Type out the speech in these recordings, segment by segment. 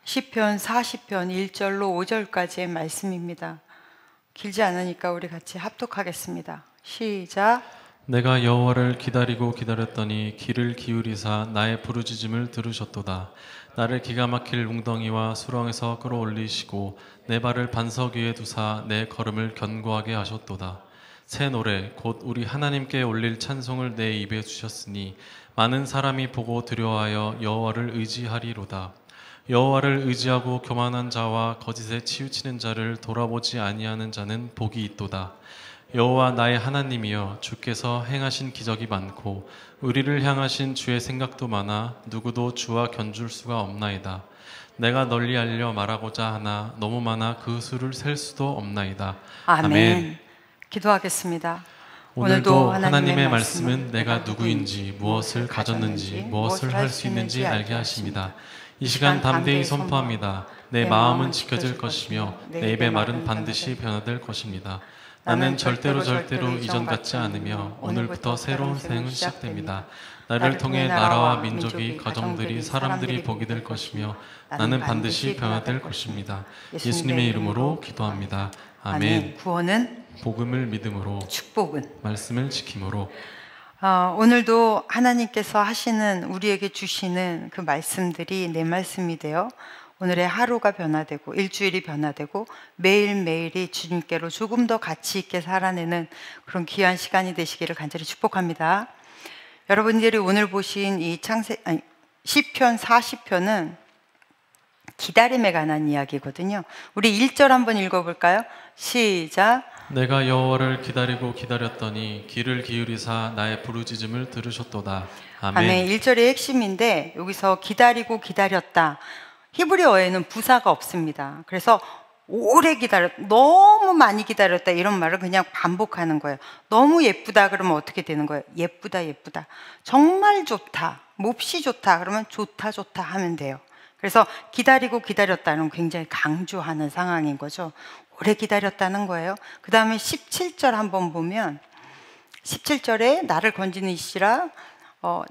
시편 40편 1절로 5절까지의 말씀입니다. 길지 않으니까 우리 같이 합독하겠습니다. 시작. 내가 여호와를 기다리고 기다렸더니 귀를 기울이사 나의 부르짖음을 들으셨도다. 나를 기가 막힐 웅덩이와 수렁에서 끌어올리시고 내 발을 반석 위에 두사 내 걸음을 견고하게 하셨도다. 새 노래 곧 우리 하나님께 올릴 찬송을 내 입에 주셨으니 많은 사람이 보고 두려워하여 여호와를 의지하리로다. 여호와를 의지하고 교만한 자와 거짓에 치우치는 자를 돌아보지 아니하는 자는 복이 있도다. 여호와 나의 하나님이여, 주께서 행하신 기적이 많고 우리를 향하신 주의 생각도 많아 누구도 주와 견줄 수가 없나이다. 내가 널리 알려 말하고자 하나 너무 많아 그 수를 셀 수도 없나이다. 아멘. 기도하겠습니다. 오늘도 하나님의 말씀은 내가 누구인지, 무엇을 가졌는지, 무엇을 할 수 있는지 알게 하십니다. 이 시간 담대히 선포합니다. 내 마음은 지켜질 것이며 내 입의 말은 반드시 변화될 것입니다. 나는 절대로 이전 같지 않으며 오늘부터 새로운 생은 시작됩니다. 나를 통해 나라와 민족이, 가정들이, 사람들이 복이 될 것이며 나는 반드시 변화될 것입니다. 예수님의 이름으로 기도합니다. 아멘. 구원은 복음을 믿음으로, 축복은 말씀을 지킴으로. 오늘도 하나님께서 하시는, 우리에게 주시는 그 말씀들이 내 말씀이 되어 오늘의 하루가 변화되고 일주일이 변화되고 매일매일이 주님께로 조금 더 가치 있게 살아내는 그런 귀한 시간이 되시기를 간절히 축복합니다. 여러분들이 오늘 보신 이 시편 40편은 기다림에 관한 이야기거든요. 우리 1절 한번 읽어볼까요? 시작. 내가 여호와를 기다리고 기다렸더니 귀를 기울이사 나의 부르짖음을 들으셨도다. 아멘. 1절의 핵심인데 여기서 기다리고 기다렸다. 히브리어에는 부사가 없습니다. 그래서 오래 너무 많이 기다렸다 이런 말을 그냥 반복하는 거예요. 너무 예쁘다 그러면 어떻게 되는 거예요? 예쁘다. 정말 좋다, 몹시 좋다 그러면 좋다 하면 돼요. 그래서 기다리고 기다렸다는 굉장히 강조하는 상황인 거죠. 오래 기다렸다는 거예요. 그 다음에 17절 한번 보면 17절에 나를 건지는 이시라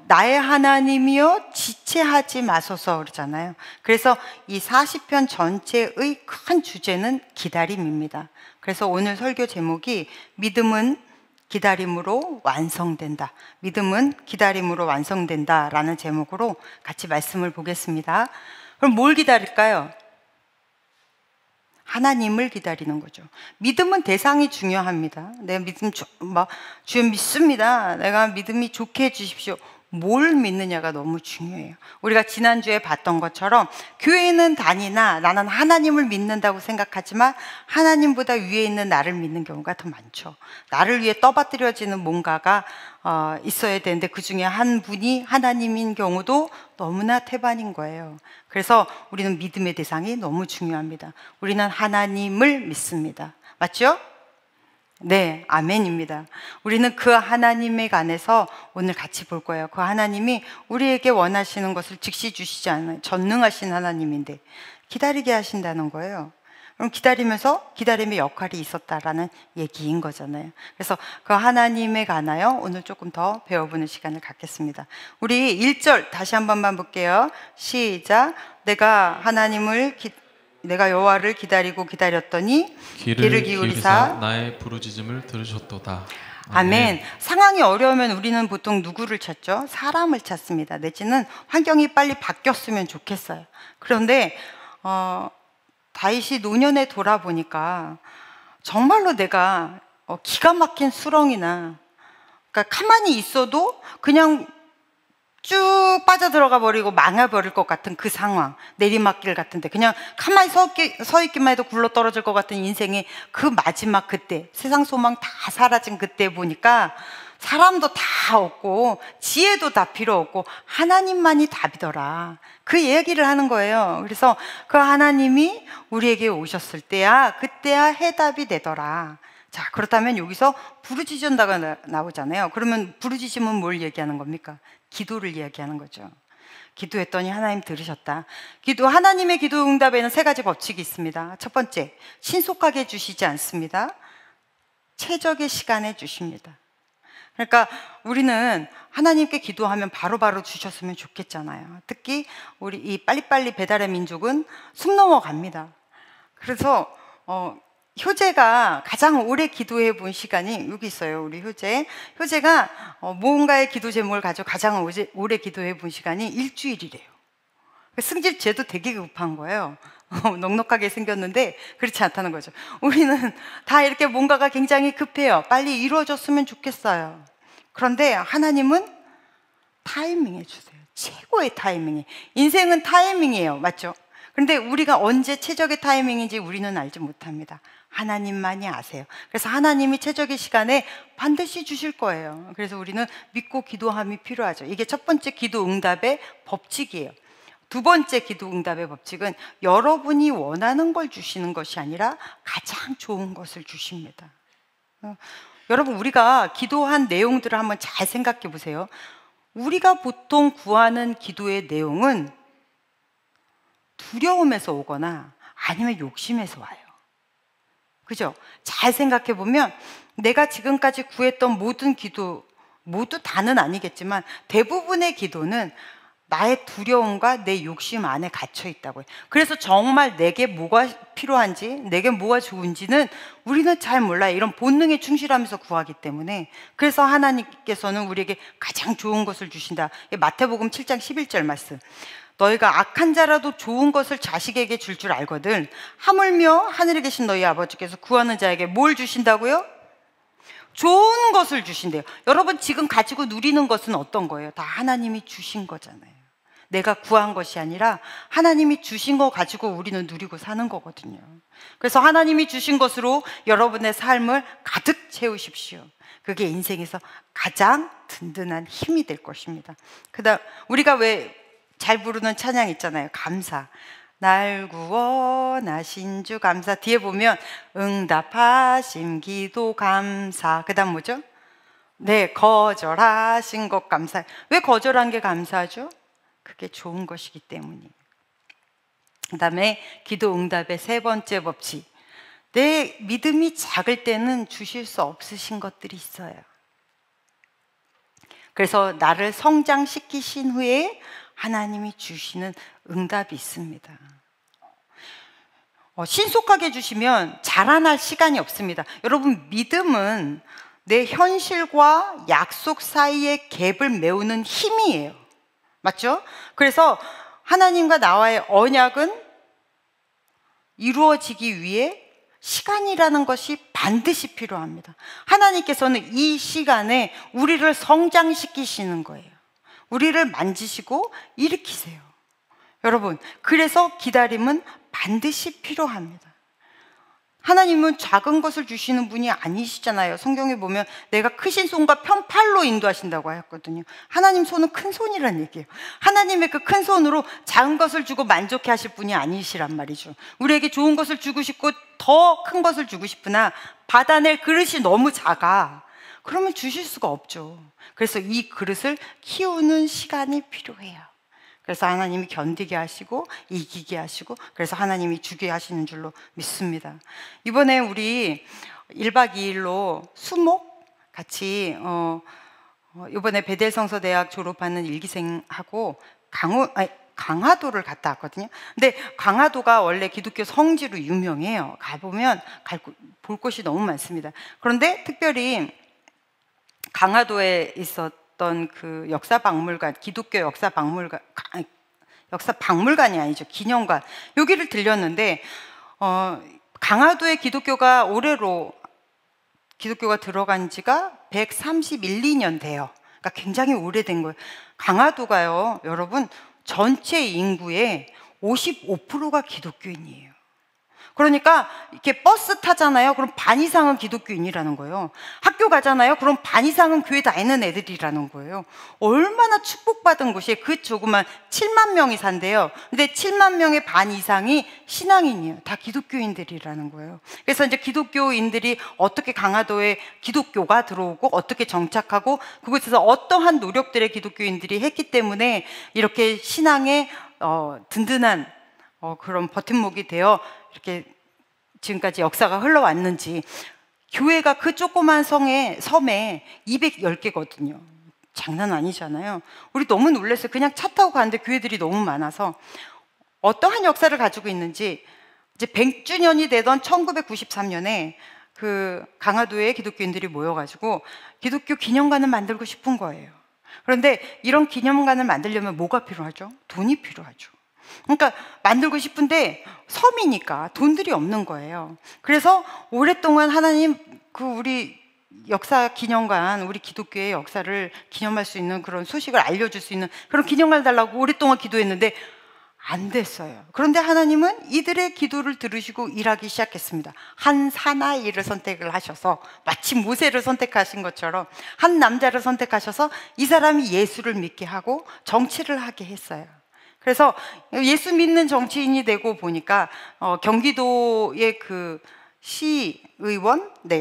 나의 하나님이여 지체하지 마소서 그러잖아요. 그래서 이 40편 전체의 큰 주제는 기다림입니다. 그래서 오늘 설교 제목이 믿음은 기다림으로 완성된다. 믿음은 기다림으로 완성된다 라는 제목으로 같이 말씀을 보겠습니다. 그럼 뭘 기다릴까요? 하나님을 기다리는 거죠. 믿음은 대상이 중요합니다. 내가 주여 믿습니다. 내가 믿음이 좋게 해주십시오. 뭘 믿느냐가 너무 중요해요. 우리가 지난주에 봤던 것처럼 교회는 다니나 나는 하나님을 믿는다고 생각하지만 하나님보다 위에 있는 나를 믿는 경우가 더 많죠. 나를 위해 떠받들여지는 뭔가가 있어야 되는데 그 중에 한 분이 하나님인 경우도 너무나 태반인 거예요. 그래서 우리는 믿음의 대상이 너무 중요합니다. 우리는 하나님을 믿습니다. 맞죠? 네, 아멘입니다. 우리는 그 하나님에 관해서 오늘 같이 볼 거예요. 그 하나님이 우리에게 원하시는 것을 즉시 주시지 않아요. 전능하신 하나님인데 기다리게 하신다는 거예요. 그럼 기다리면서 기다림의 역할이 있었다라는 얘기인 거잖아요. 그래서 그 하나님에 관하여 오늘 조금 더 배워보는 시간을 갖겠습니다. 우리 1절 다시 한 번만 볼게요. 시작. 내가 여호와를 기다리고 기다렸더니 귀를 기울이사 나의 부르짖음을 들으셨도다. 아멘. 상황이 어려우면 우리는 보통 누구를 찾죠? 사람을 찾습니다. 내지는 환경이 빨리 바뀌었으면 좋겠어요. 그런데 다윗이 노년에 돌아보니까 정말로 내가 기가 막힌 수렁이나, 그러니까 가만히 있어도 그냥 쭉 빠져들어가 버리고 망해버릴 것 같은 그 상황, 내리막길 같은데 그냥 가만히 서 있기만 해도 굴러 떨어질 것 같은 인생의 그 마지막 그때, 세상 소망 다 사라진 그때 보니까 사람도 다 없고 지혜도 다 필요 없고 하나님만이 답이더라. 그 얘기를 하는 거예요. 그래서 그 하나님이 우리에게 오셨을 때야 그때야 해답이 되더라. 자, 그렇다면 여기서 부르짖은다가 나오잖아요. 그러면 부르짖음은 뭘 얘기하는 겁니까? 기도를 이야기하는 거죠. 기도했더니 하나님 들으셨다. 하나님의 기도 응답에는 3가지 법칙이 있습니다. 첫 번째, 신속하게 주시지 않습니다. 최적의 시간에 주십니다. 그러니까 우리는 하나님께 기도하면 바로바로 주셨으면 좋겠잖아요. 특히 우리 이 빨리빨리 배달의 민족은 숨 넘어갑니다. 그래서 효재가 가장 오래 기도해 본 시간이 여기 있어요. 우리 효재가 무언가의 기도 제목을 가지고 가장 오래 기도해 본 시간이 일주일이래요. 승질 쟤도 되게 급한 거예요. 넉넉하게 생겼는데 그렇지 않다는 거죠. 우리는 다 이렇게 뭔가가 굉장히 급해요. 빨리 이루어졌으면 좋겠어요. 그런데 하나님은 타이밍해 주세요. 최고의 타이밍이. 인생은 타이밍이에요. 맞죠? 그런데 우리가 언제 최적의 타이밍인지 우리는 알지 못합니다. 하나님만이 아세요. 그래서 하나님이 최적의 시간에 반드시 주실 거예요. 그래서 우리는 믿고 기도함이 필요하죠. 이게 첫 번째 기도 응답의 법칙이에요. 두 번째 기도 응답의 법칙은 여러분이 원하는 걸 주시는 것이 아니라 가장 좋은 것을 주십니다. 여러분, 우리가 기도한 내용들을 한번 잘 생각해 보세요. 우리가 보통 구하는 기도의 내용은 두려움에서 오거나 아니면 욕심에서 와요. 그죠? 잘 생각해 보면 내가 지금까지 구했던 모든 기도, 모두 다는 아니겠지만 대부분의 기도는 나의 두려움과 내 욕심 안에 갇혀 있다고요. 그래서 정말 내게 뭐가 필요한지, 내게 뭐가 좋은지는 우리는 잘 몰라요. 이런 본능에 충실하면서 구하기 때문에. 그래서 하나님께서는 우리에게 가장 좋은 것을 주신다. 마태복음 7장 11절 말씀. 너희가 악한 자라도 좋은 것을 자식에게 줄 줄 알거든 하물며 하늘에 계신 너희 아버지께서 구하는 자에게 뭘 주신다고요? 좋은 것을 주신대요. 여러분, 지금 가지고 누리는 것은 어떤 거예요? 다 하나님이 주신 거잖아요. 내가 구한 것이 아니라 하나님이 주신 거 가지고 우리는 누리고 사는 거거든요. 그래서 하나님이 주신 것으로 여러분의 삶을 가득 채우십시오. 그게 인생에서 가장 든든한 힘이 될 것입니다. 그다음 우리가 왜 잘 부르는 찬양 있잖아요. 감사. 날 구원하신 주 감사. 뒤에 보면 응답하심 기도 감사. 그다음 뭐죠? 네, 거절하신 것 감사. 왜 거절한 게 감사하죠? 그게 좋은 것이기 때문이에요. 그 다음에 기도 응답의 세 번째 법칙. 내 믿음이 작을 때는 주실 수 없으신 것들이 있어요. 그래서 나를 성장시키신 후에 하나님이 주시는 응답이 있습니다. 신속하게 주시면 자라날 시간이 없습니다. 여러분, 믿음은 내 현실과 약속 사이의 갭을 메우는 힘이에요. 맞죠? 그래서 하나님과 나와의 언약은 이루어지기 위해 시간이라는 것이 반드시 필요합니다. 하나님께서는 이 시간에 우리를 성장시키시는 거예요. 우리를 만지시고 일으키세요. 여러분, 그래서 기다림은 반드시 필요합니다. 하나님은 작은 것을 주시는 분이 아니시잖아요. 성경에 보면 내가 크신 손과 편팔로 인도하신다고 하였거든요. 하나님 손은 큰 손이란 얘기예요. 하나님의 그 큰 손으로 작은 것을 주고 만족해 하실 분이 아니시란 말이죠. 우리에게 좋은 것을 주고 싶고 더 큰 것을 주고 싶으나 받아낼 그릇이 너무 작아. 그러면 주실 수가 없죠. 그래서 이 그릇을 키우는 시간이 필요해요. 그래서 하나님이 견디게 하시고 이기게 하시고 그래서 하나님이 주게 하시는 줄로 믿습니다. 이번에 우리 1박 2일로 수목 같이 이번에 베델성서대학 졸업하는 일기생하고 강화도를 갔다 왔거든요. 근데 강화도가 원래 기독교 성지로 유명해요. 가보면 볼 곳이 너무 많습니다. 그런데 특별히 강화도에 있었던 그 역사박물관, 기독교 역사박물관이 아니죠. 기념관. 여기를 들렸는데 강화도에 기독교가 올해로 기독교가 들어간 지가 131, 2년 돼요. 그러니까 굉장히 오래된 거예요. 강화도가요, 여러분, 전체 인구의 55%가 기독교인이에요. 그러니까 이렇게 버스 타잖아요. 그럼 반 이상은 기독교인이라는 거예요. 학교 가잖아요. 그럼 반 이상은 교회 다니는 애들이라는 거예요. 얼마나 축복받은 곳이에요. 그 조그만 7만 명이 산대요. 근데 7만 명의 반 이상이 신앙인이에요. 다 기독교인들이라는 거예요. 그래서 이제 기독교인들이 어떻게 강화도에 기독교가 들어오고 어떻게 정착하고 그곳에서 어떠한 노력들의 기독교인들이 했기 때문에 이렇게 신앙의 든든한 그런 버팀목이 되어 이렇게 지금까지 역사가 흘러왔는지 교회가 그 조그만 섬에 210개거든요. 장난 아니잖아요. 우리 너무 놀랐어요. 그냥 차 타고 가는데 교회들이 너무 많아서 어떠한 역사를 가지고 있는지 이제 100주년이 되던 1993년에 그 강화도에 기독교인들이 모여가지고 기독교 기념관을 만들고 싶은 거예요. 그런데 이런 기념관을 만들려면 뭐가 필요하죠? 돈이 필요하죠. 그러니까 만들고 싶은데 섬이니까 돈들이 없는 거예요. 그래서 오랫동안 하나님 우리 역사 기념관, 우리 기독교의 역사를 기념할 수 있는 그런 소식을 알려줄 수 있는 그런 기념관을 달라고 오랫동안 기도했는데 안 됐어요. 그런데 하나님은 이들의 기도를 들으시고 일하기 시작했습니다. 한 사나이를 선택을 하셔서 마치 모세를 선택하신 것처럼 한 남자를 선택하셔서 이 사람이 예수를 믿게 하고 정치를 하게 했어요. 그래서 예수 믿는 정치인이 되고 보니까 경기도의 그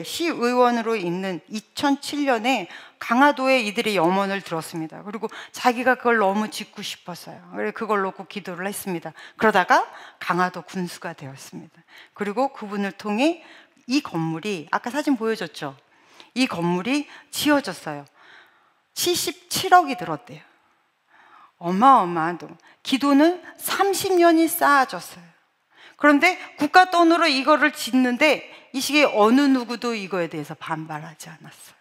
시의원으로 있는 2007년에 강화도에 이들의 염원을 들었습니다. 그리고 자기가 그걸 너무 짓고 싶었어요. 그래서 그걸 놓고 기도를 했습니다. 그러다가 강화도 군수가 되었습니다. 그리고 그분을 통해 이 건물이 아까 사진 보여줬죠? 이 건물이 지어졌어요. 77억이 들었대요. 어마어마한 돈. 기도는 30년이 쌓아졌어요. 그런데 국가 돈으로 이거를 짓는데 이 시기에 어느 누구도 이거에 대해서 반발하지 않았어요.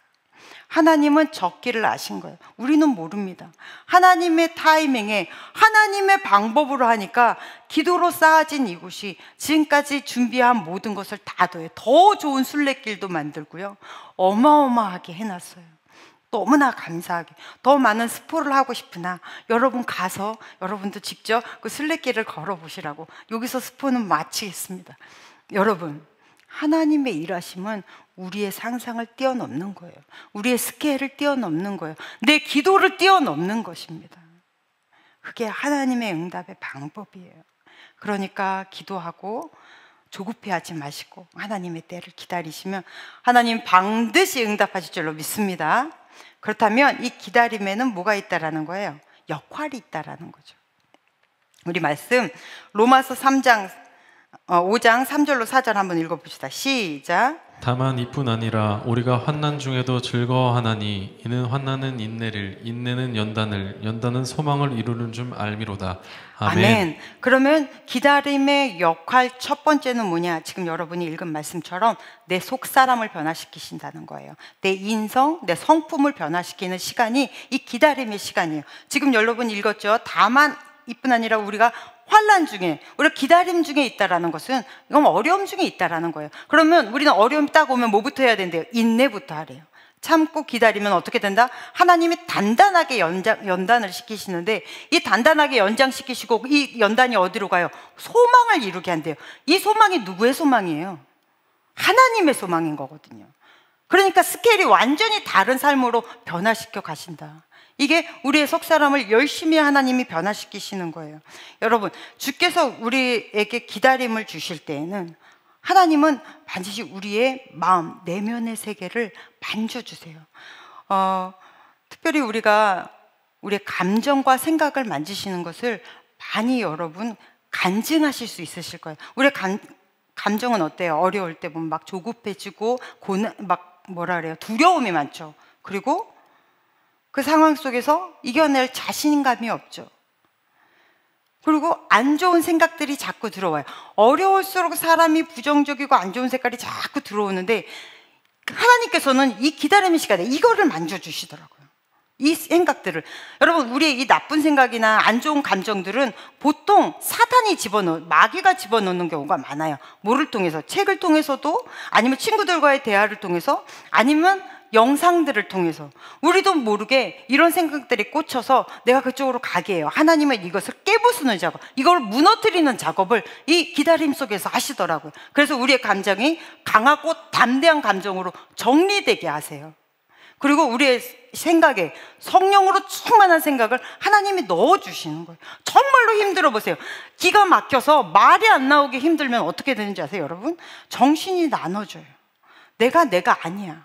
하나님은 적기를 아신 거예요. 우리는 모릅니다. 하나님의 타이밍에 하나님의 방법으로 하니까 기도로 쌓아진 이곳이 지금까지 준비한 모든 것을 다 더해 더 좋은 순례길도 만들고요. 어마어마하게 해놨어요. 너무나 감사하게 더 많은 스포를 하고 싶으나 여러분 가서 여러분도 직접 그 순례길을 걸어보시라고 여기서 스포는 마치겠습니다. 여러분, 하나님의 일하심은 우리의 상상을 뛰어넘는 거예요. 우리의 스케일을 뛰어넘는 거예요. 내 기도를 뛰어넘는 것입니다. 그게 하나님의 응답의 방법이에요. 그러니까 기도하고 조급해하지 마시고 하나님의 때를 기다리시면 하나님 반드시 응답하실 줄로 믿습니다. 그렇다면 이 기다림에는 뭐가 있다라는 거예요? 역할이 있다라는 거죠. 우리 말씀 로마서 5장 3절로 4절 한번 읽어봅시다. 시작. 다만 이뿐 아니라 우리가 환난 중에도 즐거워하나니 이는 환난은 인내를, 인내는 연단을, 연단은 소망을 이루는 줄 알미로다. 아멘. 그러면 기다림의 역할 첫 번째는 뭐냐? 지금 여러분이 읽은 말씀처럼 내 속사람을 변화시키신다는 거예요. 내 인성, 내 성품을 변화시키는 시간이 이 기다림의 시간이에요. 지금 여러분 읽었죠? 다만 이뿐 아니라 우리가 환난 중에, 우리가 기다림 중에 있다라는 것은 이건 어려움 중에 있다라는 거예요. 그러면 우리는 어려움이 딱 오면 뭐부터 해야 된대요? 인내부터 하래요. 참고 기다리면 어떻게 된다? 하나님이 단단하게 연단을 시키시는데 이 단단하게 연장시키시고 이 연단이 어디로 가요? 소망을 이루게 한대요. 이 소망이 누구의 소망이에요? 하나님의 소망인 거거든요. 그러니까 스케일이 완전히 다른 삶으로 변화시켜 가신다. 이게 우리의 속사람을 열심히 하나님이 변화시키시는 거예요. 여러분, 주께서 우리에게 기다림을 주실 때에는 하나님은 반드시 우리의 마음, 내면의 세계를 만져주세요. 특별히 우리가 우리의 감정과 생각을 만지시는 것을 많이 여러분 간증하실 수 있으실 거예요. 우리의 감정은 어때요? 어려울 때 보면 막 조급해지고 막 뭐라 그래요? 두려움이 많죠. 그리고 그 상황 속에서 이겨낼 자신감이 없죠. 그리고 안 좋은 생각들이 자꾸 들어와요. 어려울수록 사람이 부정적이고 안 좋은 색깔이 자꾸 들어오는데 하나님께서는 이 기다림의 시간에 이거를 만져주시더라고요. 이 생각들을. 여러분, 우리의 이 나쁜 생각이나 안 좋은 감정들은 보통 사탄이 마귀가 집어넣는 경우가 많아요. 뭐를 통해서? 책을 통해서도, 아니면 친구들과의 대화를 통해서, 아니면 영상들을 통해서. 우리도 모르게 이런 생각들이 꽂혀서 내가 그쪽으로 가게 해요. 하나님은 이것을 깨부수는 작업, 이걸 무너뜨리는 작업을 이 기다림 속에서 하시더라고요. 그래서 우리의 감정이 강하고 담대한 감정으로 정리되게 하세요. 그리고 우리의 생각에 성령으로 충만한 생각을 하나님이 넣어주시는 거예요. 정말로 힘들어 보세요. 기가 막혀서 말이 안 나오게 힘들면 어떻게 되는지 아세요, 여러분? 정신이 나눠져요. 내가 아니야.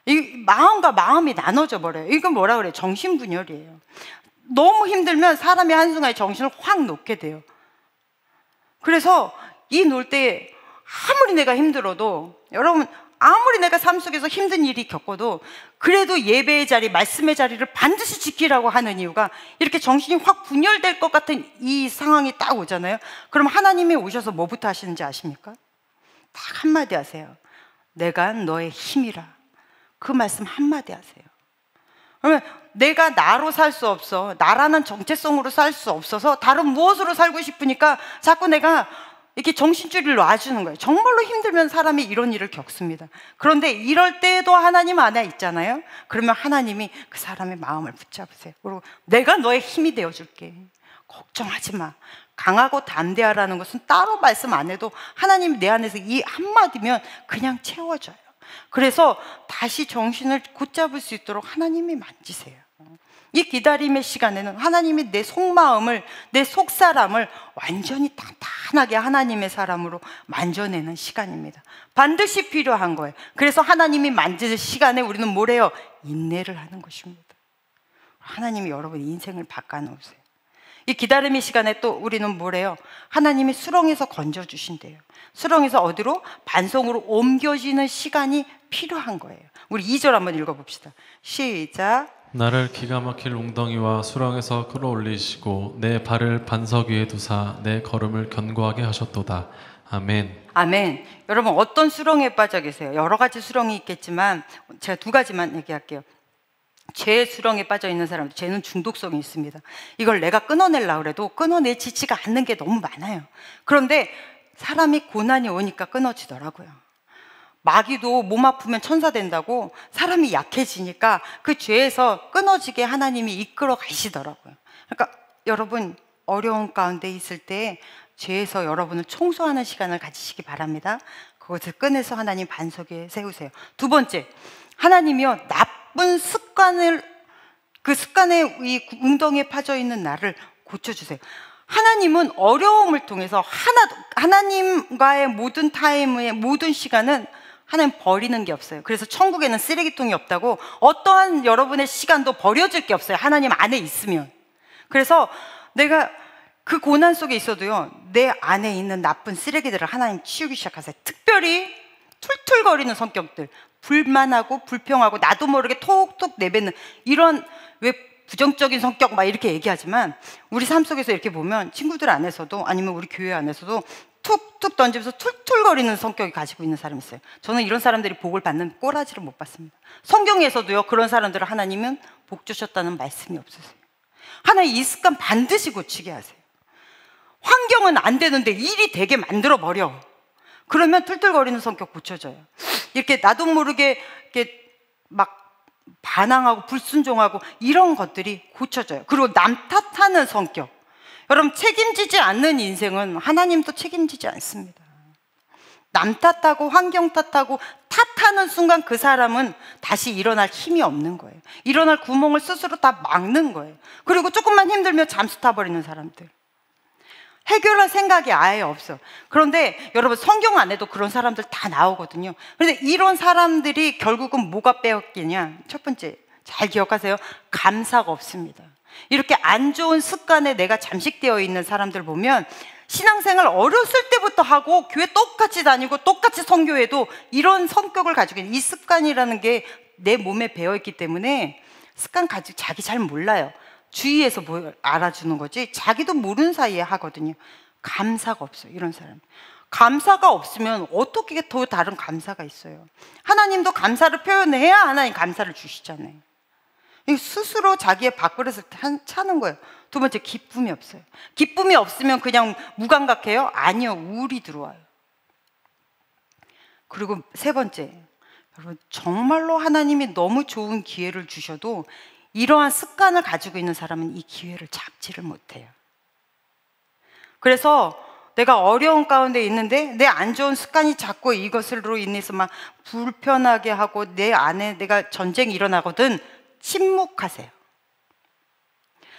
이 마음과 마음이 나눠져 버려요. 이건 뭐라 그래요? 정신분열이에요. 너무 힘들면 사람이 한순간에 정신을 확 놓게 돼요. 그래서 이 놀 때 아무리 내가 힘들어도 여러분 아무리 내가 삶 속에서 힘든 일이 겪어도 그래도 예배의 자리, 말씀의 자리를 반드시 지키라고 하는 이유가 이렇게 정신이 확 분열될 것 같은 이 상황이 딱 오잖아요. 그럼 하나님이 오셔서 뭐부터 하시는지 아십니까? 딱 한마디 하세요. 내가 너의 힘이라. 그 말씀 한마디 하세요. 그러면 내가 나로 살 수 없어, 나라는 정체성으로 살 수 없어서 다른 무엇으로 살고 싶으니까 자꾸 내가 이렇게 정신줄을 놔주는 거예요. 정말로 힘들면 사람이 이런 일을 겪습니다. 그런데 이럴 때도 하나님 안에 있잖아요. 그러면 하나님이 그 사람의 마음을 붙잡으세요. 그리고 내가 너의 힘이 되어줄게. 걱정하지 마. 강하고 담대하라는 것은 따로 말씀 안 해도 하나님이 내 안에서 이 한마디면 그냥 채워져요. 그래서 다시 정신을 곧잡을 수 있도록 하나님이 만지세요. 이 기다림의 시간에는 하나님이 내 속마음을, 내 속사람을 완전히 단단하게 하나님의 사람으로 만져내는 시간입니다. 반드시 필요한 거예요. 그래서 하나님이 만지는 시간에 우리는 뭐래요? 인내를 하는 것입니다. 하나님이 여러분 인생을 바꿔놓으세요. 이 기다림의 시간에 또 우리는 뭐래요? 하나님이 수렁에서 건져주신대요. 수렁에서 어디로? 반송으로 옮겨지는 시간이 필요한 거예요. 우리 2절 한번 읽어봅시다. 시작. 나를 기가 막힐 웅덩이와 수렁에서 끌어올리시고 내 발을 반석 위에 두사 내 걸음을 견고하게 하셨도다. 아멘. 아멘. 여러분 어떤 수렁에 빠져 계세요? 여러 가지 수렁이 있겠지만 제가 2가지만 얘기할게요. 죄의 수렁에 빠져 있는 사람, 죄는 중독성이 있습니다. 이걸 내가 끊어내려고 해도 끊어내지지가 않는 게 너무 많아요. 그런데 사람이 고난이 오니까 끊어지더라고요. 마귀도 몸 아프면 천사 된다고 사람이 약해지니까 그 죄에서 끊어지게 하나님이 이끌어 가시더라고요. 그러니까 여러분 어려운 가운데 있을 때 죄에서 여러분을 청소하는 시간을 가지시기 바랍니다. 그것을 꺼내서 하나님 반석 위에 세우세요. 2번째, 하나님이요 나쁜 습관을, 그 습관의 이 웅덩이에 빠져 있는 나를 고쳐주세요. 하나님은 어려움을 통해서 하나님과의 모든 타임의 모든 시간은 하나님 버리는 게 없어요. 그래서 천국에는 쓰레기통이 없다고 어떠한 여러분의 시간도 버려질 게 없어요. 하나님 안에 있으면. 그래서 내가 그 고난 속에 있어도요 내 안에 있는 나쁜 쓰레기들을 하나님 치우기 시작하세요. 특별히 툴툴거리는 성격들, 불만하고 불평하고 나도 모르게 톡톡 내뱉는 이런, 왜 부정적인 성격 막 이렇게 얘기하지만 우리 삶 속에서 이렇게 보면 친구들 안에서도 아니면 우리 교회 안에서도 툭툭 던지면서 툴툴거리는 성격이 가지고 있는 사람이 있어요. 저는 이런 사람들이 복을 받는 꼬라지를 못 받습니다. 성경에서도요 그런 사람들을 하나님은 복 주셨다는 말씀이 없으세요. 하나님 이 습관 반드시 고치게 하세요. 환경은 안 되는데 일이 되게 만들어 버려. 그러면 툴툴거리는 성격 고쳐져요. 이렇게 나도 모르게 이렇게 막 반항하고 불순종하고 이런 것들이 고쳐져요. 그리고 남 탓하는 성격. 여러분 책임지지 않는 인생은 하나님도 책임지지 않습니다. 남 탓하고 환경 탓하고 탓하는 순간 그 사람은 다시 일어날 힘이 없는 거예요. 일어날 구멍을 스스로 다 막는 거예요. 그리고 조금만 힘들면 잠수 타버리는 사람들. 해결할 생각이 아예 없어. 그런데 여러분 성경 안에도 그런 사람들 다 나오거든요. 그런데 이런 사람들이 결국은 뭐가 빼앗기냐? 첫 번째 잘 기억하세요. 감사가 없습니다. 이렇게 안 좋은 습관에 내가 잠식되어 있는 사람들 보면 신앙생활 어렸을 때부터 하고 교회 똑같이 다니고 똑같이 선교해도 이런 성격을 가지고 있는 이 습관이라는 게 내 몸에 배어있기 때문에 습관 가지고 자기 잘 몰라요. 주위에서 뭘 알아주는 거지 자기도 모르는 사이에 하거든요. 감사가 없어요. 이런 사람. 감사가 없으면 어떻게 더 다른 감사가 있어요. 하나님도 감사를 표현해야 하나님 감사를 주시잖아요. 스스로 자기의 밥그릇을 차는 거예요. 2번째, 기쁨이 없어요. 기쁨이 없으면 그냥 무감각해요? 아니요, 우울이 들어와요. 그리고 3번째, 여러분 정말로 하나님이 너무 좋은 기회를 주셔도 이러한 습관을 가지고 있는 사람은 이 기회를 잡지를 못해요. 그래서 내가 어려운 가운데 있는데 내 안 좋은 습관이 자꾸 이것으로 인해서 막 불편하게 하고 내 안에 내가 전쟁이 일어나거든. 침묵하세요.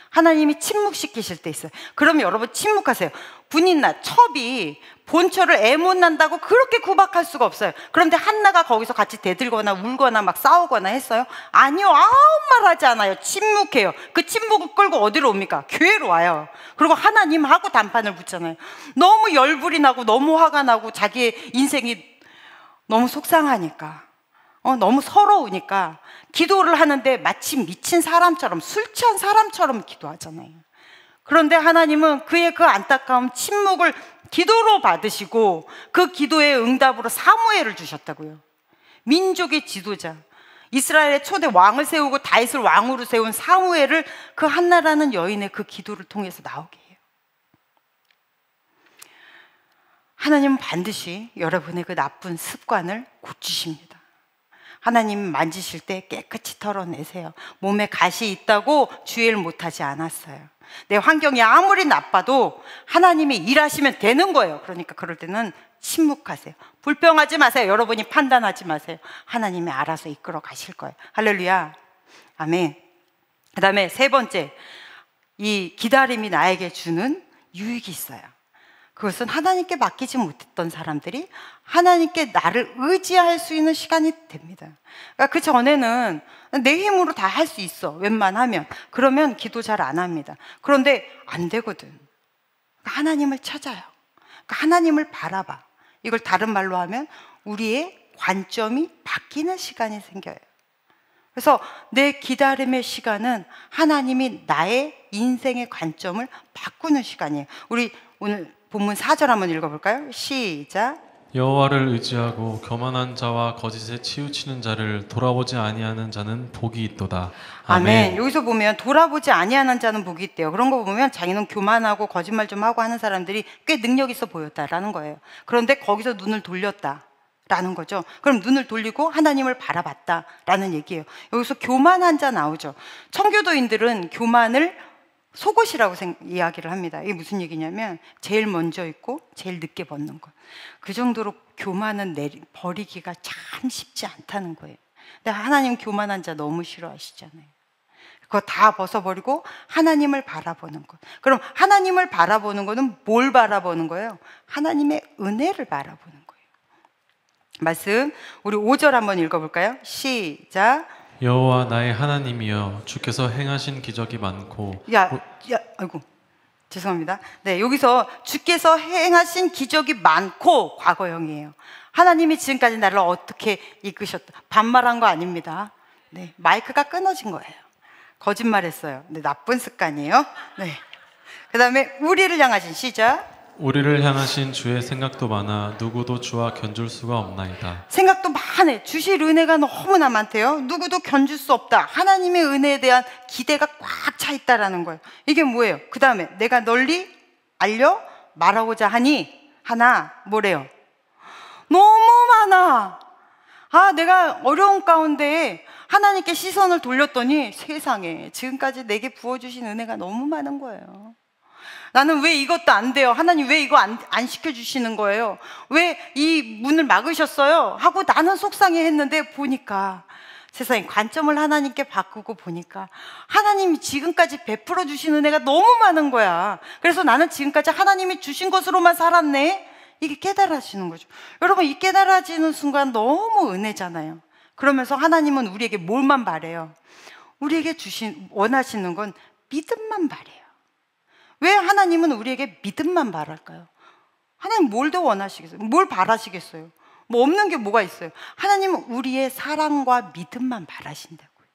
하나님이 침묵시키실 때 있어요. 그러면 여러분 침묵하세요. 군인나 첩이 본처를 애못난다고 그렇게 구박할 수가 없어요. 그런데 한나가 거기서 같이 대들거나 울거나 막 싸우거나 했어요? 아니요, 아무 말 하지 않아요. 침묵해요. 그 침묵을 끌고 어디로 옵니까? 교회로 와요. 그리고 하나님하고 단판을 붙잖아요. 너무 열불이 나고 너무 화가 나고 자기의 인생이 너무 속상하니까, 너무 서러우니까 기도를 하는데 마치 미친 사람처럼, 술 취한 사람처럼 기도하잖아요. 그런데 하나님은 그의 그 안타까움, 침묵을 기도로 받으시고 그 기도의 응답으로 사무엘을 주셨다고요. 민족의 지도자, 이스라엘의 초대 왕을 세우고 다윗을 왕으로 세운 사무엘을 그 한나라는 여인의 그 기도를 통해서 나오게 해요. 하나님은 반드시 여러분의 그 나쁜 습관을 고치십니다. 하나님 만지실 때 깨끗이 털어내세요. 몸에 가시 있다고 주의를 못하지 않았어요. 내 환경이 아무리 나빠도 하나님이 일하시면 되는 거예요. 그러니까 그럴 때는 침묵하세요. 불평하지 마세요. 여러분이 판단하지 마세요. 하나님이 알아서 이끌어 가실 거예요. 할렐루야. 아멘. 그 다음에 세 번째, 이 기다림이 나에게 주는 유익이 있어요. 그것은 하나님께 맡기지 못했던 사람들이 하나님께 나를 의지할 수 있는 시간이 됩니다. 그러니까 그 전에는 내 힘으로 다 할 수 있어, 웬만하면. 그러면 기도 잘 안 합니다. 그런데 안 되거든. 그러니까 하나님을 찾아요. 그러니까 하나님을 바라봐. 이걸 다른 말로 하면 우리의 관점이 바뀌는 시간이 생겨요. 그래서 내 기다림의 시간은 하나님이 나의 인생의 관점을 바꾸는 시간이에요. 우리 오늘 본문 4절 한번 읽어볼까요? 시작. 여호와를 의지하고 교만한 자와 거짓에 치우치는 자를 돌아보지 아니하는 자는 복이 있도다. 아멘. 여기서 보면 돌아보지 아니하는 자는 복이 있대요. 그런 거 보면 자기는 교만하고 거짓말 좀 하고 하는 사람들이 꽤 능력 있어 보였다라는 거예요. 그런데 거기서 눈을 돌렸다라는 거죠. 그럼 눈을 돌리고 하나님을 바라봤다라는 얘기예요. 여기서 교만한 자 나오죠. 청교도인들은 교만을 속옷이라고 이야기를 합니다. 이게 무슨 얘기냐면 제일 먼저 입고 제일 늦게 벗는 것. 그 정도로 교만은 버리기가 참 쉽지 않다는 거예요. 근데 하나님 교만한 자 너무 싫어하시잖아요. 그거 다 벗어버리고 하나님을 바라보는 것. 그럼 하나님을 바라보는 것은 뭘 바라보는 거예요? 하나님의 은혜를 바라보는 거예요. 말씀 우리 5절 한번 읽어볼까요? 시작. 여호와 나의 하나님이여, 주께서 행하신 기적이 많고. 아이고 죄송합니다. 네, 여기서 주께서 행하신 기적이 많고 과거형이에요. 하나님이 지금까지 나를 어떻게 이끄셨다. 반말한 거 아닙니다. 네, 마이크가 끊어진 거예요. 거짓말했어요. 네, 나쁜 습관이에요. 네. 그 다음에 우리를 향하신 시작. 우리를 향하신 주의 생각도 많아 누구도 주와 견줄 수가 없나이다. 생각도 많아. 주실 은혜가 너무나 많대요. 누구도 견줄 수 없다. 하나님의 은혜에 대한 기대가 꽉 차 있다라는 거예요. 이게 뭐예요? 그 다음에 내가 널리 알려 말하고자 하니 하나 뭐래요? 너무 많아. 내가 어려운 가운데 하나님께 시선을 돌렸더니 세상에 지금까지 내게 부어주신 은혜가 너무 많은 거예요. 나는 왜 이것도 안 돼요? 하나님 왜 이거 안 시켜주시는 거예요? 왜 이 문을 막으셨어요? 하고 나는 속상해 했는데 보니까 세상에 관점을 하나님께 바꾸고 보니까 하나님이 지금까지 베풀어 주신 은혜가 너무 많은 거야. 그래서 나는 지금까지 하나님이 주신 것으로만 살았네? 이게 깨달아지는 거죠. 여러분, 이 깨달아지는 순간 너무 은혜잖아요. 그러면서 하나님은 우리에게 뭘만 바래요? 우리에게 원하시는 건 믿음만 바래요. 왜 하나님은 우리에게 믿음만 바랄까요? 하나님 뭘 더 원하시겠어요? 뭘 바라시겠어요? 뭐 없는 게 뭐가 있어요? 하나님은 우리의 사랑과 믿음만 바라신다고요.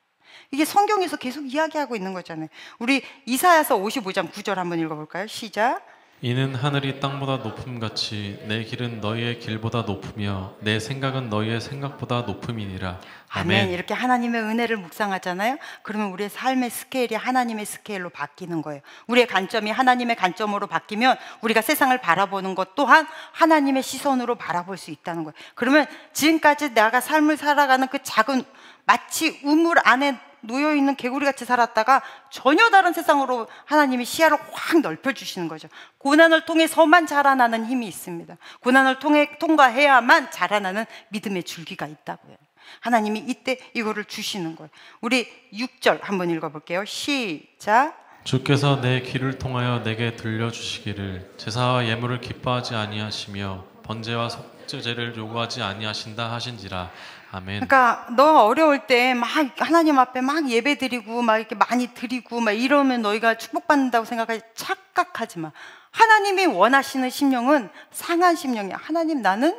이게 성경에서 계속 이야기하고 있는 거잖아요. 우리 이사야서 55장 9절 한번 읽어볼까요? 시작. 이는 하늘이 땅보다 높음같이 내 길은 너희의 길보다 높으며 내 생각은 너희의 생각보다 높음이니라. 아멘. 이렇게 하나님의 은혜를 묵상하잖아요. 그러면 우리의 삶의 스케일이 하나님의 스케일로 바뀌는 거예요. 우리의 관점이 하나님의 관점으로 바뀌면 우리가 세상을 바라보는 것 또한 하나님의 시선으로 바라볼 수 있다는 거예요. 그러면 지금까지 내가 삶을 살아가는 그 작은 마치 우물 안에 놓여있는 개구리같이 살았다가 전혀 다른 세상으로 하나님이 시야를 확 넓혀주시는 거죠. 고난을 통해서만 자라나는 힘이 있습니다. 고난을 통과해야만 자라나는 믿음의 줄기가 있다고요. 하나님이 이때 이거를 주시는 거예요. 우리 6절 한번 읽어볼게요. 시작. 주께서 내 길을 통하여 내게 들려주시기를 제사와 예물을 기뻐하지 아니하시며 번제와 속죄제를 요구하지 아니하신다 하신지라. 아멘. 그러니까 너 어려울 때 막 하나님 앞에 막 예배 드리고 막 이렇게 많이 드리고 막 이러면 너희가 축복받는다고 생각하지, 착각하지 마. 하나님이 원하시는 심령은 상한 심령이야. 하나님, 나는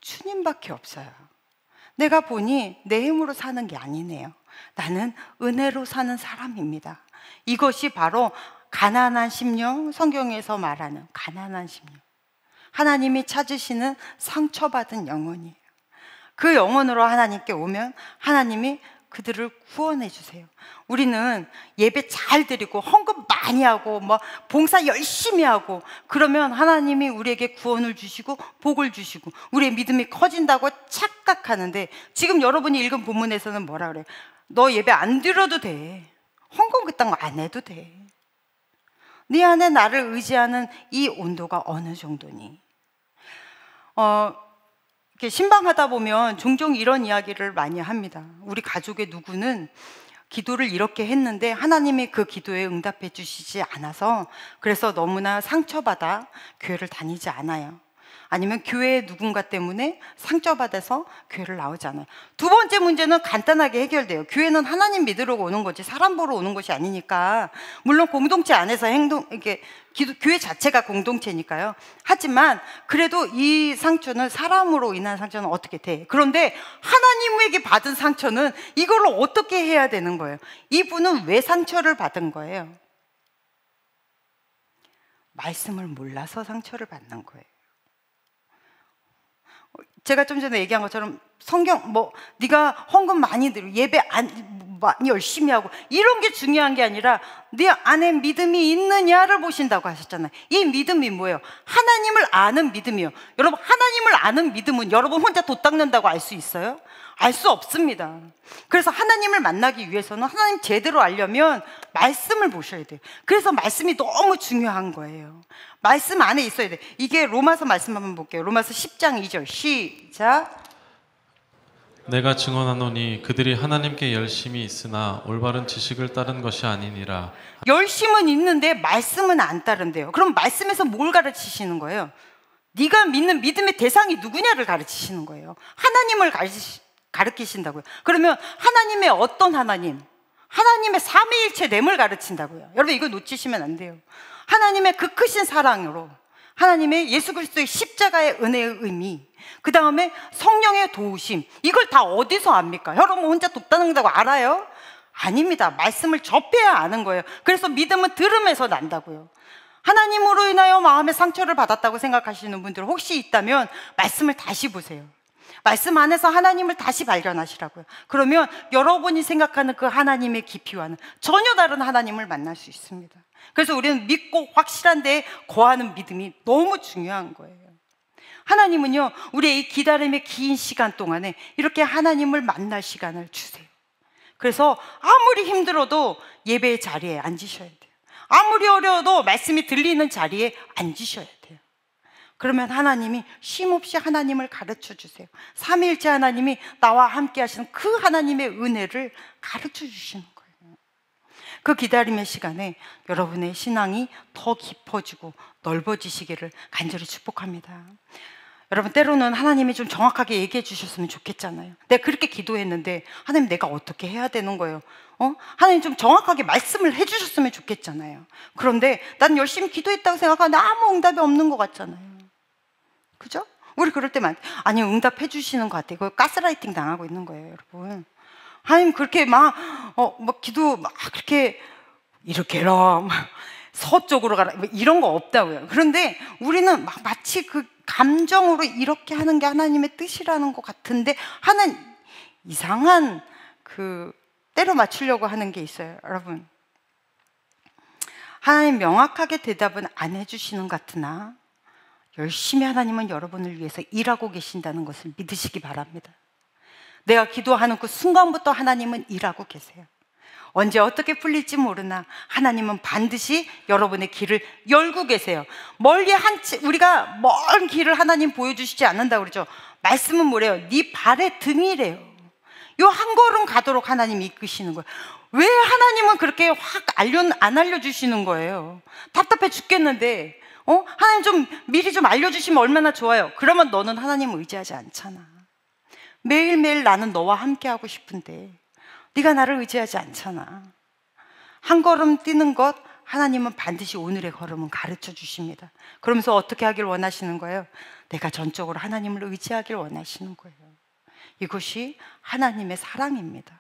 주님밖에 없어요. 내가 보니 내 힘으로 사는 게 아니네요. 나는 은혜로 사는 사람입니다. 이것이 바로 가난한 심령, 성경에서 말하는 가난한 심령. 하나님이 찾으시는 상처받은 영혼이에요. 그 영혼으로 하나님께 오면 하나님이 그들을 구원해 주세요. 우리는 예배 잘 드리고 헌금 많이 하고 봉사 열심히 하고 그러면 하나님이 우리에게 구원을 주시고 복을 주시고 우리의 믿음이 커진다고 착각하는데, 지금 여러분이 읽은 본문에서는 뭐라 그래요? 너 예배 안 드려도 돼. 헌금 그딴 거 안 해도 돼. 네 안에 나를 의지하는 이 온도가 어느 정도니? 이렇게 신방하다 보면 종종 이런 이야기를 많이 합니다. 우리 가족의 누구는 기도를 이렇게 했는데 하나님이 그 기도에 응답해 주시지 않아서 그래서 너무나 상처받아 교회를 다니지 않아요. 아니면 교회의 누군가 때문에 상처받아서 교회를 나오지 않아요. 두 번째 문제는 간단하게 해결돼요. 교회는 하나님 믿으러 오는 거지 사람 보러 오는 것이 아니니까. 물론 공동체 안에서 교회 자체가 공동체니까요. 하지만 그래도 이 상처는 사람으로 인한 상처는 어떻게 돼? 그런데 하나님에게 받은 상처는 이걸로 어떻게 해야 되는 거예요? 이분은 왜 상처를 받은 거예요? 말씀을 몰라서 상처를 받는 거예요. 제가 좀 전에 얘기한 것처럼 성경 네가 헌금 많이 드리고 예배 많이 열심히 하고 이런 게 중요한 게 아니라 네 안에 믿음이 있느냐를 보신다고 하셨잖아요. 이 믿음이 뭐예요? 하나님을 아는 믿음이요. 여러분, 하나님을 아는 믿음은 여러분 혼자 돛 닦는다고 알 수 있어요? 알 수 없습니다. 그래서 하나님을 만나기 위해서는 하나님 제대로 알려면 말씀을 보셔야 돼요. 그래서 말씀이 너무 중요한 거예요. 말씀 안에 있어야 돼요. 이게 로마서 말씀 한번 볼게요. 로마서 10장 2절 시작. 내가 증언하노니 그들이 하나님께 열심히 있으나 올바른 지식을 따른 것이 아니니라. 열심은 있는데 말씀은 안 따른대요. 그럼 말씀에서 뭘 가르치시는 거예요? 네가 믿는 믿음의 대상이 누구냐를 가르치시는 거예요. 하나님을 가르치신다고요. 그러면 하나님의 어떤 하나님? 하나님의 삼위일체됨을 가르친다고요. 여러분, 이거 놓치시면 안 돼요. 하나님의 그 크신 사랑으로, 하나님의 예수 그리스도의 십자가의 은혜의 의미, 그 다음에 성령의 도우심, 이걸 다 어디서 압니까? 여러분 혼자 독단한다고 알아요? 아닙니다. 말씀을 접해야 아는 거예요. 그래서 믿음은 들음에서 난다고요. 하나님으로 인하여 마음의 상처를 받았다고 생각하시는 분들 혹시 있다면 말씀을 다시 보세요. 말씀 안에서 하나님을 다시 발견하시라고요. 그러면 여러분이 생각하는 그 하나님의 깊이와는 전혀 다른 하나님을 만날 수 있습니다. 그래서 우리는 믿고 확실한 데에 거하는 믿음이 너무 중요한 거예요. 하나님은요, 우리의 이 기다림의 긴 시간 동안에 이렇게 하나님을 만날 시간을 주세요. 그래서 아무리 힘들어도 예배의 자리에 앉으셔야 돼요. 아무리 어려워도 말씀이 들리는 자리에 앉으셔야 돼요. 그러면 하나님이 쉼없이 하나님을 가르쳐 주세요. 삼위일체 하나님이 나와 함께 하시는 그 하나님의 은혜를 가르쳐 주시는 거예요. 그 기다림의 시간에 여러분의 신앙이 더 깊어지고 넓어지시기를 간절히 축복합니다. 여러분, 때로는 하나님이 좀 정확하게 얘기해 주셨으면 좋겠잖아요. 내가 그렇게 기도했는데 하나님, 내가 어떻게 해야 되는 거예요? 하나님 좀 정확하게 말씀을 해 주셨으면 좋겠잖아요. 그런데 난 열심히 기도했다고 생각하는데 아무 응답이 없는 것 같잖아요. 그죠? 우리 그럴 때만 아니, 응답해 주시는 것 같아요. 그거 가스라이팅 당하고 있는 거예요, 여러분. 하나님 그렇게 기도 그렇게 이렇게 해라, 서쪽으로 가라, 이런 거 없다고요. 그런데 우리는 마치 그 감정으로 이렇게 하는 게 하나님의 뜻이라는 것 같은데 하는 이상한 때려 맞추려고 하는 게 있어요. 여러분, 하나님 명확하게 대답은 안 해주시는 것 같으나 열심히 하나님은 여러분을 위해서 일하고 계신다는 것을 믿으시기 바랍니다. 내가 기도하는 그 순간부터 하나님은 일하고 계세요. 언제 어떻게 풀릴지 모르나 하나님은 반드시 여러분의 길을 열고 계세요. 우리가 먼 길을 하나님 보여주시지 않는다고 그러죠. 말씀은 뭐래요? 네 발의 등이래요. 요 한 걸음 가도록 하나님이 이끄시는 거예요. 왜 하나님은 그렇게 확 안 알려주시는 거예요? 답답해 죽겠는데 하나님 좀 미리 좀 알려주시면 얼마나 좋아요. 그러면 너는 하나님을 의지하지 않잖아. 매일매일 나는 너와 함께 하고 싶은데 네가 나를 의지하지 않잖아. 한 걸음 뛰는 것 하나님은 반드시 오늘의 걸음은 가르쳐 주십니다. 그러면서 어떻게 하길 원하시는 거예요? 내가 전적으로 하나님을 의지하길 원하시는 거예요. 이것이 하나님의 사랑입니다.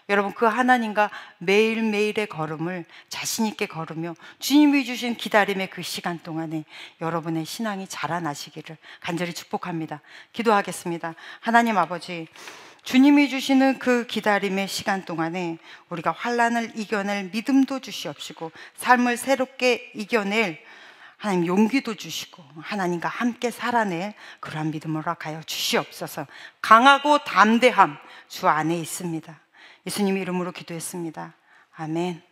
여러분, 그 하나님과 매일매일의 걸음을 자신 있게 걸으며 주님이 주신 기다림의 그 시간 동안에 여러분의 신앙이 자라나시기를 간절히 축복합니다. 기도하겠습니다. 하나님 아버지, 주님이 주시는 그 기다림의 시간 동안에 우리가 환난을 이겨낼 믿음도 주시옵시고 삶을 새롭게 이겨낼 하나님 용기도 주시고 하나님과 함께 살아낼 그러한 믿음을 허락하여 주시옵소서. 강하고 담대함 주 안에 있습니다. 예수님 이름으로 기도했습니다. 아멘.